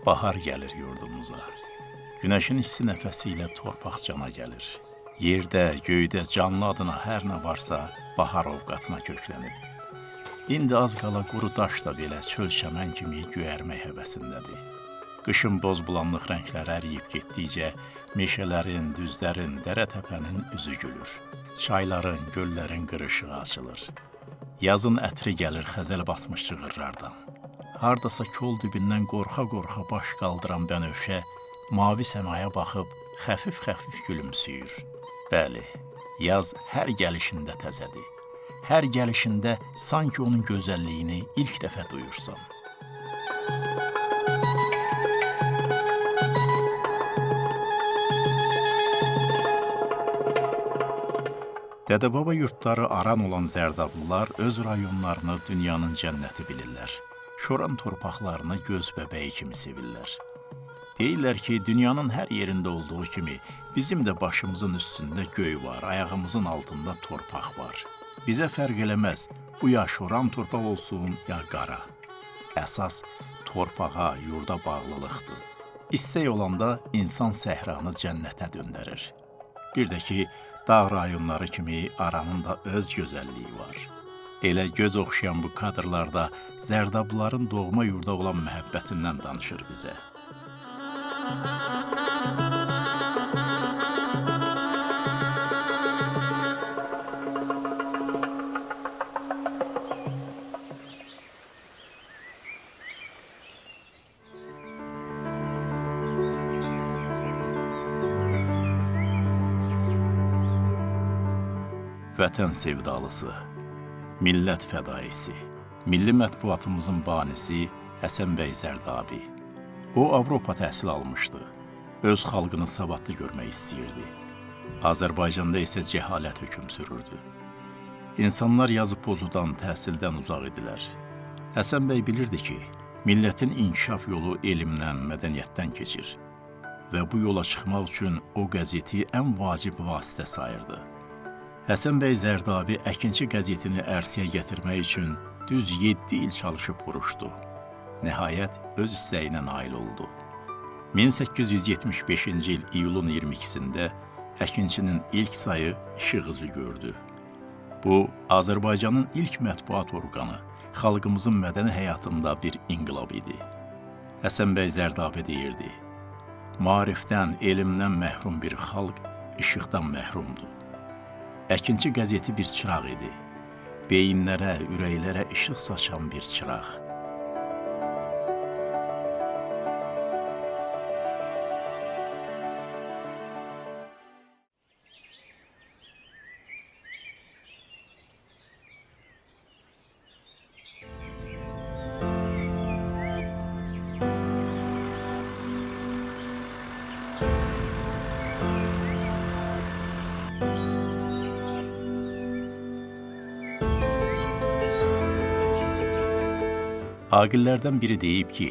Bahar gəlir yurdumuza. Günəşin isti nəfəsi ilə torpaq cana gəlir. Yerdə, göydə canlı adına hər nə varsa bahar ovqatına köklənib. İndi az qala quru daş da belə çöl çəmən kimi göyərmək həvəsindədir. Qışın boz bulanlıq rəngləri əriyib getdikcə meşələrin, düzlərin, dərə-təpənin üzü gülür. Çayların, göllərin qırışığı açılır. Yazın ətri gəlir xəzəl basmış çığırlardan. Hardasa kol dibindən qorxa-qorxa baş qaldıran bənövşə mavi səmaya baxıb xəfif-xəfif gülümsüyür. Bəli, yaz hər gəlişində təzədir. Hər gəlişində sanki onun gözəlliyini ilk dəfə duyursan. Dədə-baba yurtları aran olan Zərdablılar öz rayonlarını dünyanın cənnəti bilirlər. Şoran torpaqlarını göz bəbəyi kimi sevirlər. Deyirlər ki, dünyanın hər yerində olduğu kimi bizim də başımızın üstündə göy var, ayağımızın altında torpaq var. Bizə fərq eləməz, bu ya şoran torpaq olsun, ya qara. Əsas torpağa, yurda bağlılıqdır. İstək olanda insan səhranı cənnətə döndərir. Bir də ki, dağ rayonları kimi aranın da öz gözəlliyi var. Elə göz oxşayan bu kadrlarda Zərdablıların doğma yurda olan məhəbbətindən danışır bizə. Vətən sevdalısı, millət fədaisi, milli mətbuatımızın banisi Həsən bəy Zərdabi. O, Avropa təhsil almışdı. Öz xalqını savadlı görmək istəyirdi. Azərbaycanda isə cəhalət hökm sürürdü. İnsanlar yazı pozudan, təhsildən uzaq idilər. Həsən bəy bilirdi ki, millətin inkişaf yolu elmdən, mədəniyyətdən keçir. Və bu yola çıxmaq üçün o qəzeti ən vacib vasitə sayırdı. Həsən bəy Zərdabi Əkinçi qəzetini ərsəyə gətirmək üçün düz 7 il çalışıb vuruşdu. Nəhayət, öz istəyinə nail oldu. 1875-ci il iyulun 22-sində Əkinçinin ilk sayı işıq üzü gördü. Bu, Azərbaycanın ilk mətbuat orqanı, xalqımızın mədəni həyatında bir inqilab idi. Həsən bəy Zərdabi deyirdi, maarifdən, elmdən məhrum bir xalq işıqdan məhrumdur. Əkinçi qəzeti bir çıraq idi. Beyinlərə, ürəklərə işıq saçan bir çıraq. Aqillərdən biri deyib ki,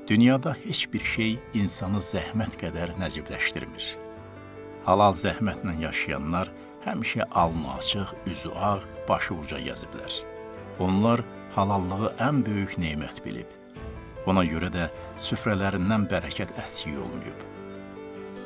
dünyada heç bir şey insanı zəhmət qədər nəcibləşdirmir. Halal zəhmətlə yaşayanlar həmişə alnı açıq, üzü ağ, başı uca gəziblər. Onlar halallığı ən böyük nemət bilib. Buna görə də süfrələrindən bərəkət əksik olmayıb.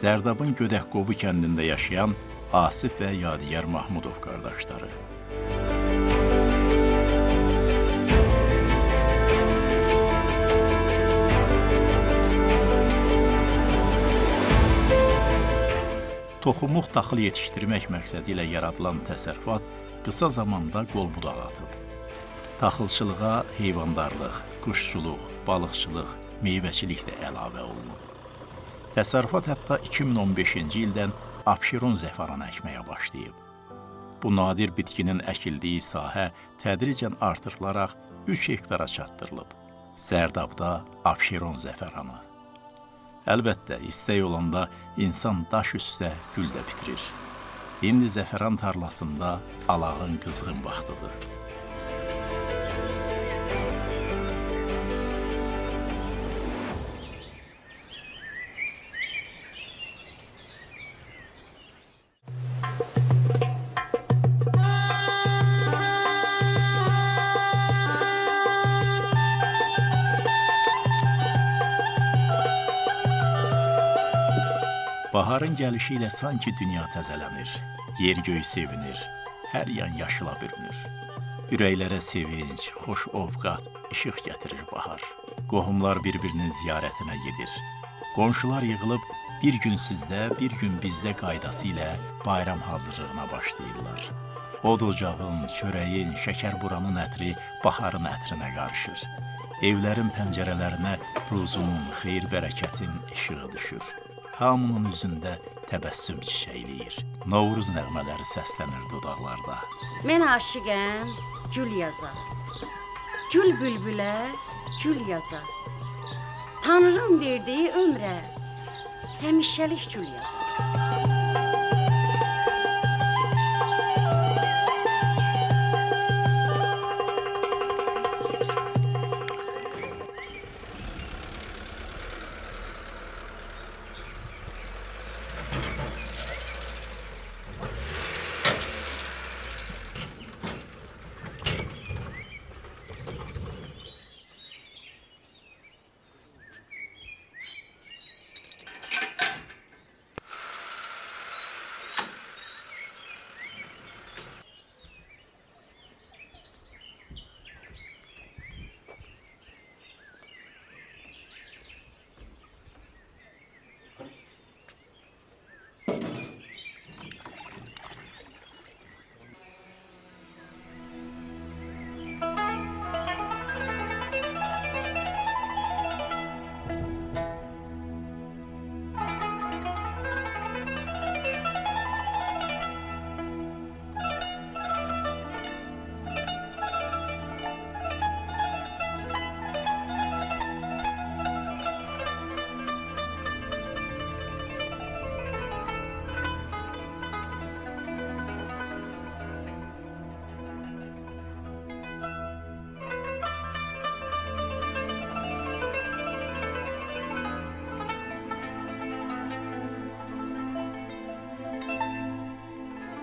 Zərdabın Gödəkqobu kəndində yaşayan Asif və Yadigar Mahmudov qardaşları. Toxumuq taxıl yetişdirmək məqsədi ilə yaradılan təsərrüfat qısa zamanda qol-budaq atıb. Taxılçılığa heyvandarlıq, quşçuluq, balıqçılıq, meyvəçilik də əlavə olunub. Təsərrüfat hətta 2015-ci ildən Abşeron zəfəranı əkməyə başlayıb. Bu nadir bitkinin əkildiyi sahə tədricən artırılaraq 3 hektara çatdırılıb. Zərdabda Abşeron zəfəranı. Əlbəttə, istək olanda insan daş üstə gül də bitirir. İndi zəfəran tarlasında alağın qızğın vaxtıdır. Baharın gəlişi ilə sanki dünya təzələnir, yer-göy sevinir, hər yan yaşıla bürünür. Ürəklərə sevinç, xoş ovqat, işıq gətirir bahar. Qohumlar bir-birinin ziyarətinə gedir. Qonşular yığılıb bir gün sizdə, bir gün bizdə qaydası ilə bayram hazırlığına başlayırlar. Od ocağın, çörəyin, şəkərburanın ətri baharın ətrinə qarışır. Evlərin pəncərələrinə ruzunun, xeyir-bərəkətin işığı düşür. Hamının üzündə təbəssüm çiçəkləyir. Novruz nəğmələri səslənir dodaqlarda. Mən aşiqəm, gül yazar. Gül bülbülə, gül yazar. Tanrım verdiyi ömrə, həmişəlik gül yazar.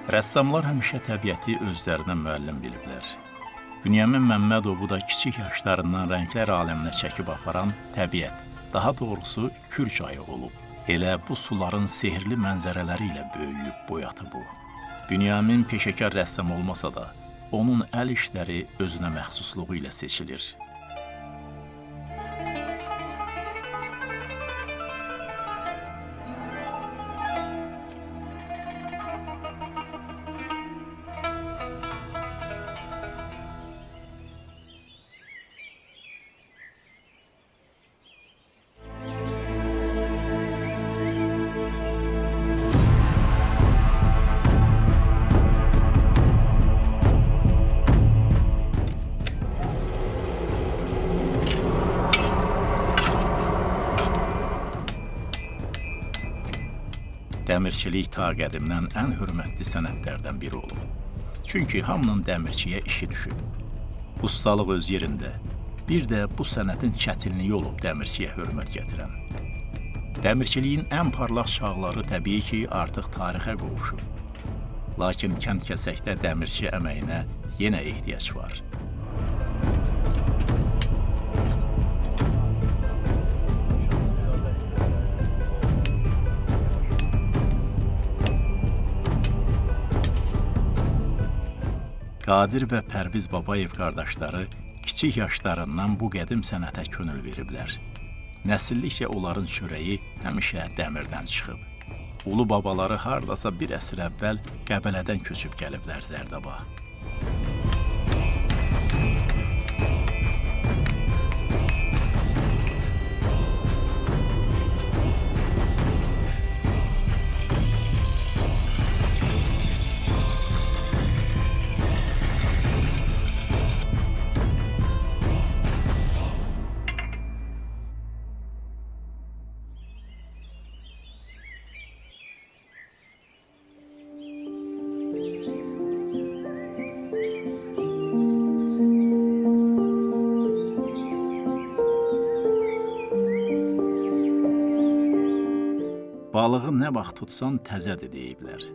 Rəssamlar həmişə təbiəti özlərinə müəllim biliblər. Bünyamin Məmmədovu da kiçik yaşlarından rənglər aləminə çəkib aparan təbiət, daha doğrusu Kür çayı olub. Elə bu suların sehirli mənzərələri ilə böyüyüb boyatı bu. Bünyamin peşəkar rəssam olmasa da, onun əl işləri özünə məxsusluğu ilə seçilir. Dəmirçilik ta qədimdən ən hörmətli sənətlərdən biri olub. Çünki hamının dəmirçiyə işi düşüb. Ustalıq öz yerində, bir də bu sənətin çətinliyi olub dəmirçiyə hörmət gətirən. Dəmirçiliyin ən parlaq çağları təbii ki, artıq tarixə qovuşub. Lakin kənd-kəsəkdə dəmirçi əməyinə yenə ehtiyac var. Qadir və Pərviz Babayev qardaşları kiçik yaşlarından bu qədim sənətə könül veriblər. Nəsillikcə onların çörəyi həmişə dəmirdən çıxıb. Ulu babaları hardasa bir əsr əvvəl Qəbələdən köçüb gəliblər Zərdaba. Balığı nə vaxt tutsan təzədir deyiblər.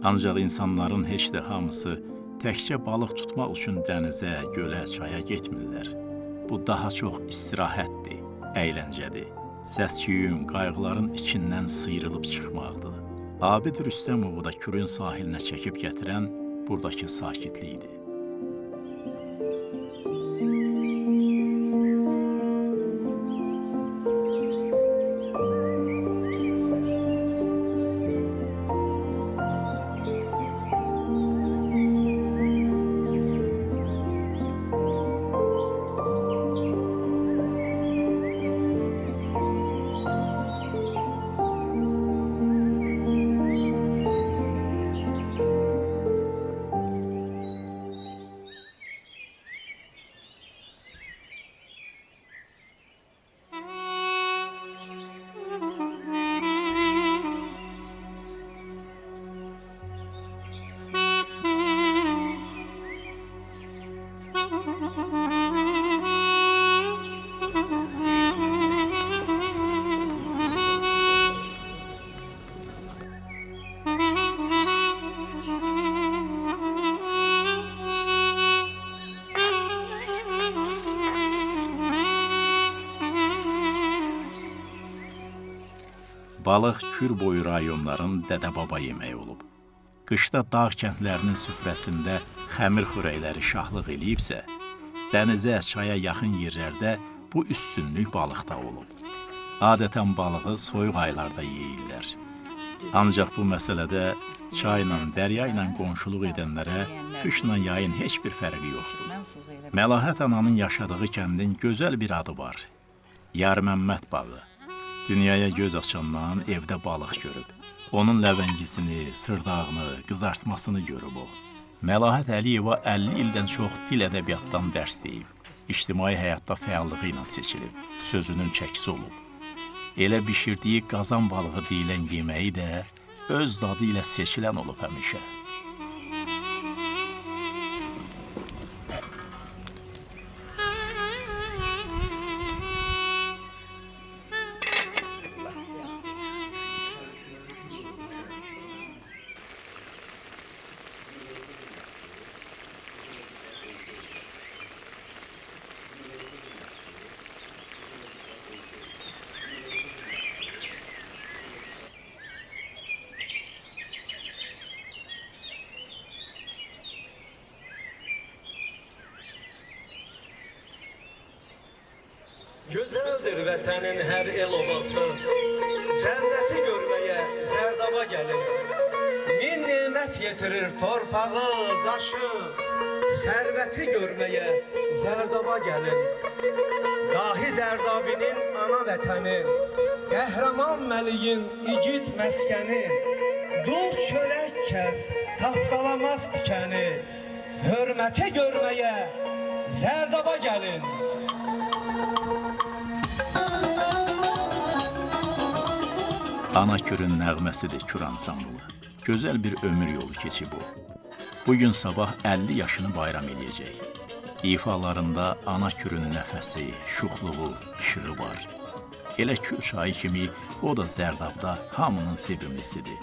Ancaq insanların heç də hamısı təkcə balıq tutmaq üçün dənizə, gölə, çaya getmirlər. Bu daha çox istirahətdir, əyləncədir. Səs-küyün, qayğıların içindən sıyrılıb çıxmaqdır. Abid Rüstəmovu da Kürün sahilinə çəkib gətirən buradakı sakitlikdir. Balıq Kür boyu rayonların dədə-baba yeməyi olub. Qışda dağ kəndlərinin süfrəsində xəmir xörəkləri şahlıq eləyibsə, dənizə, çaya yaxın yerlərdə bu üstünlük balıqda olub. Adətən balığı soyuq aylarda yeyirlər. Ancaq bu məsələdə çayla, dərya ilə qonşuluq edənlərə qışla yayın heç bir fərqi yoxdur. Məlahət ananın yaşadığı kəndin gözəl bir adı var. Yarməmməd bağı. Dünyaya göz açandan evdə balıq görüb. Onun ləvəngisini, sırdağını, qızartmasını görüb o. Məlahət Əliyeva 50 ildən çox dil ədəbiyyatdan dərs deyib. İctimai həyatda fəallığı ilə seçilib. Sözünün çəkisi olub. Elə bişirdiyi qazan balığı deyilən yeməyi də öz dadı ilə seçilən olub həmişə. Gözəldir vətənin hər el obası, cənnəti görməyə Zərdaba gəlin. Min nemət yetirir torpağı, daşı, sərvəti görməyə Zərdaba gəlin. Dahi Zərdabinin ana vətəni, qəhrəman məliyin igid məskəni, dul çörək kəs, tapdalamaz tikəni, hörməti görməyə Zərdaba gəlin. Ana Kürün nəğməsidir Kür ansamblı. Gözəl bir ömür yolu keçib o. Bugün sabah 50 yaşını bayram eləyəcək. İfalarında Ana Kürün nəfəsi, şuxluğu, işığı var. Elə Kür çayı kimi o da Zərdabda hamının sevimlisidir.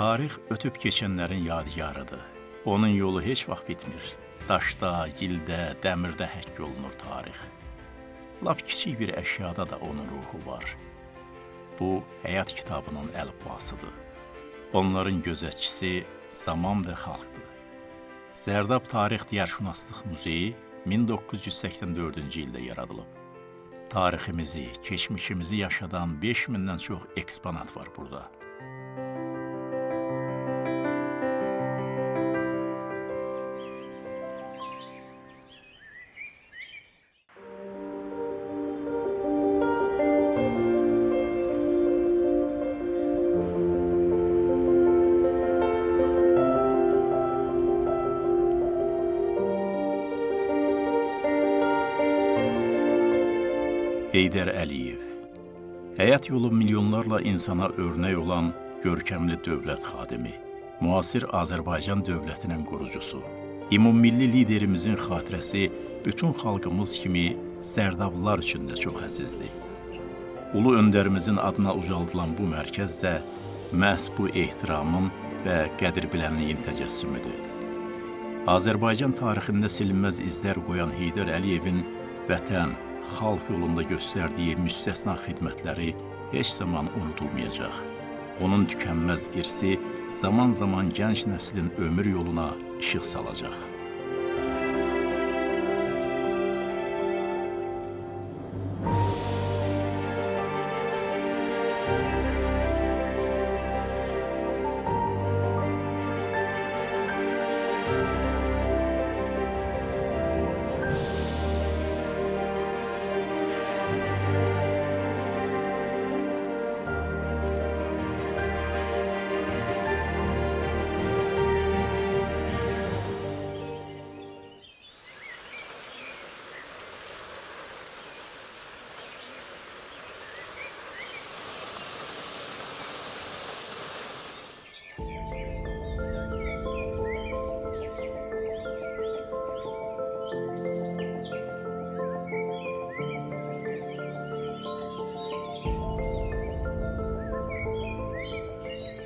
Tarix ötüb keçənlərin yadigarıdır. Onun yolu heç vaxt bitmir. Daşda, gildə, dəmirdə həkk olunur tarix. Lap kiçik bir əşyada da onun ruhu var. Bu, həyat kitabının əlifbasıdır. Onların gözətçisi zaman və xalqdır. Zərdab Tarix Diyarşünaslıq Muzeyi 1984-cü ildə yaradılıb. Tariximizi, keçmişimizi yaşadan 5000-dən çox eksponat var burada. Heydər Əliyev. Həyat yolu milyonlarla insana örnək olan görkəmli dövlət xadimi, müasir Azərbaycan dövlətinin qurucusu, ümummilli liderimizin xatirəsi bütün xalqımız kimi Zərdablılar üçün də çox əzizdir. Ulu öndərimizin adına ucaldılan bu mərkəz də məhz bu ehtiramın və qədir-bilənliyin təcəssümüdür. Azərbaycan tarixində silinməz izlər qoyan Heydər Əliyevin vətən, xalq yolunda göstərdiyi müstəsna xidmətləri heç zaman unudulmayacaq. Onun tükənməz irsi zaman-zaman gənc nəslin ömür yoluna işıq salacaq.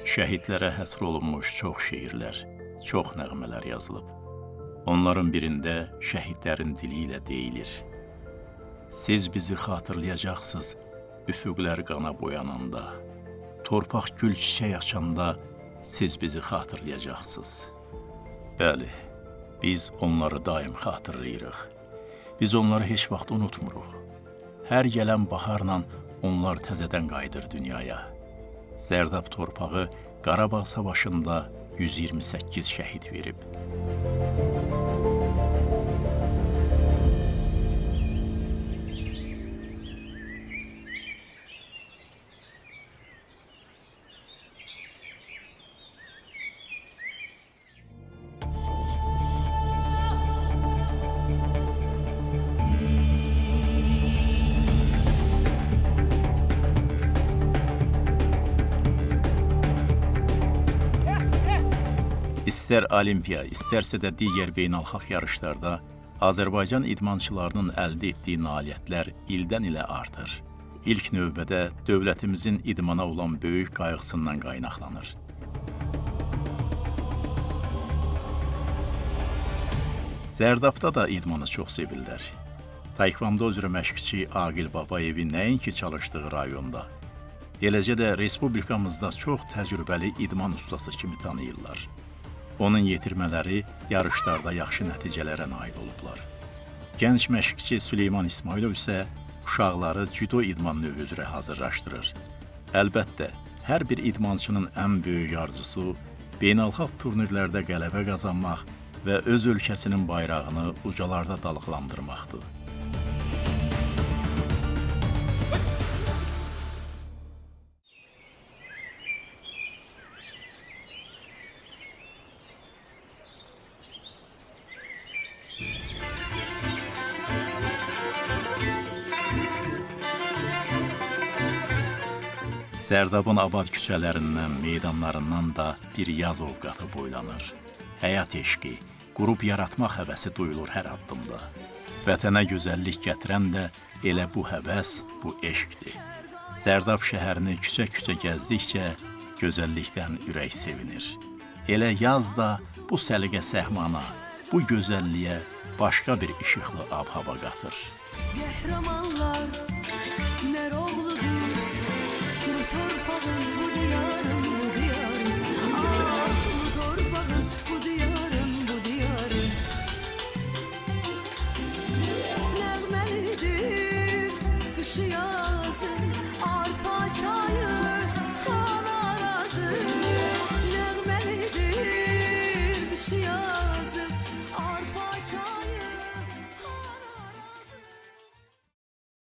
Şəhidlərə həsr olunmuş çox şeirlər, çox nəğmələr yazılıb. Onların birində şəhidlərin dili ilə deyilir. Siz bizi xatırlayacaqsınız üfüqlər qana boyananda. Torpaq gül çiçək açanda siz bizi xatırlayacaqsınız. Bəli, biz onları daim xatırlayırıq. Biz onları heç vaxt unutmuruq. Hər gələn baharla onlar təzədən qayıdır dünyaya. Zərdab torpağı Qarabağ savaşında 128 şəhid verib. İstər olimpiya, istərsə də digər beynəlxalq yarışlarda Azərbaycan idmançılarının əldə etdiyi nailiyyətlər ildən ilə artır. İlk növbədə dövlətimizin idmana olan böyük qayğısından qaynaqlanır. Zərdabda da idmanı çox sevirlər. Taekvondo üzrə məşqçi Aqil Babayevi nəinki çalışdığı rayonda, eləcə də respublikamızda çox təcrübəli idman ustası kimi tanıyırlar. Onun yetirmələri yarışlarda yaxşı nəticələrə nail olublar. Gənc məşqçi Süleyman İsmailov isə uşaqları cüdo idman növü üzrə hazırlaşdırır. Əlbəttə, hər bir idmançının ən böyük arzusu beynəlxalq turnirlərdə qələbə qazanmaq və öz ölkəsinin bayrağını ucalarda dalğalandırmaqdır. Zərdabın abad küçələrindən, meydanlarından da bir yaz ovqatı boylanır. Həyat eşqi, qurub yaratmaq həvəsi duyulur hər addımda. Vətənə gözəllik gətirən də elə bu həvəs, bu eşqdir. Zərdab şəhərini küçə-küçə gəzdikcə Gözəllikdən ürək sevinir. Elə yaz da bu səliqə səhmana, bu gözəlliyə başqa bir işıqlı ab-hava qatır. Qəhrəmanlar Nəroğludur, bu torpağın, bu diyarın, bu diyarın. Ah, bu torpağın, bu diyarın, bu diyarın. Nəğməlidir qışı yaz